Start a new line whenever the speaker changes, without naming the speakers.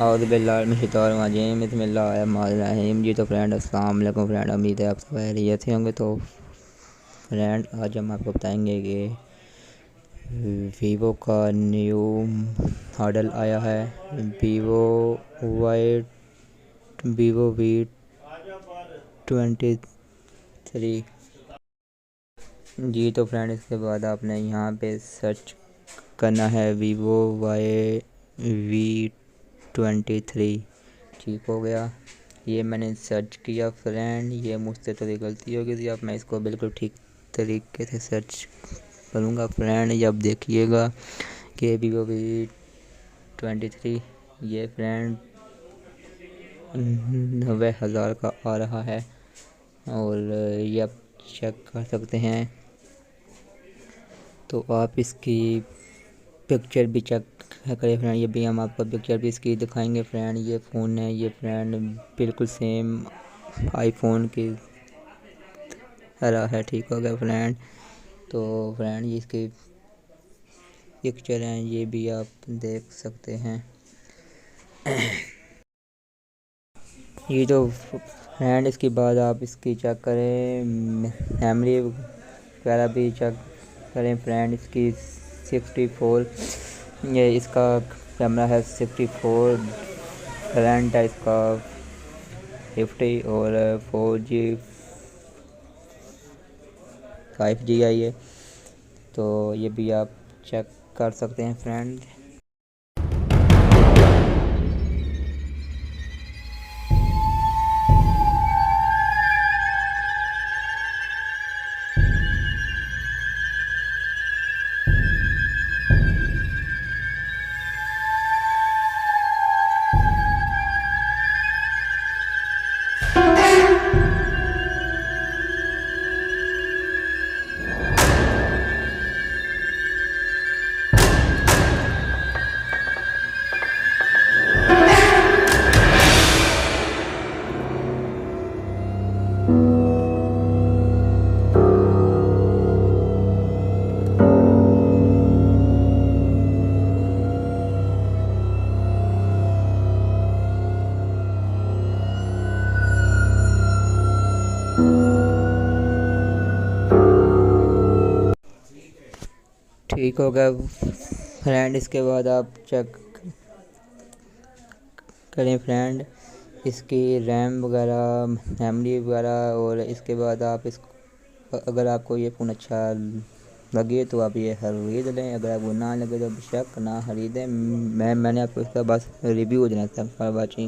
और बिस्मिल्लाहिर्रहमानिर्रहीम। जी तो फ्रेंड अस्सलाम वालेकुम फ्रेंड, उम्मीद है आप सब खैरियत से होंगे। तो फ्रेंड आज हम आपको बताएंगे कि वीवो का न्यू मॉडल आया है, वीवो V23। जी तो फ्रेंड इसके बाद आपने यहाँ पे सर्च करना है V23। ठीक हो गया, ये मैंने सर्च किया फ्रेंड। ये मुझसे थोड़ी गलती हो गई थी, अब मैं इसको बिल्कुल ठीक तरीके से सर्च करूँगा फ्रेंड। ये अब देखिएगा कि V23 ये फ्रेंड 90,000 का आ रहा है। और ये आप चेक कर सकते हैं। तो आप इसकी पिक्चर भी चेक करें फ्रेंड। ये भी हम आपको पिक्चर भी इसकी दिखाएंगे फ्रेंड। ये फ़ोन है, ये फ्रेंड बिल्कुल सेम आईफोन की तरह है। ठीक हो गया फ्रेंड। तो फ्रेंड ये इसकी पिक्चर हैं, ये भी आप देख सकते हैं। ये तो फ्रेंड इसके बाद आप इसकी चेक करें, मेमोरी वगैरह भी चेक करें फ्रेंड। इसकी 64, ये इसका कैमरा है 64, फ्रंट है इसका 50 और 4G 5G है ये। तो ये भी आप चेक कर सकते हैं फ्रेंड। ठीक हो गया फ्रेंड। इसके बाद आप चेक करें फ्रेंड इसकी रैम वगैरह, मेमोरी वगैरह। और इसके बाद आप अगर आपको ये फ़ोन अच्छा लगे तो आप ये खरीद लें, अगर आपको ना लगे तो बेशक ना खरीदें। मैंने आपको इसका बस रिव्यू देना था। For watching.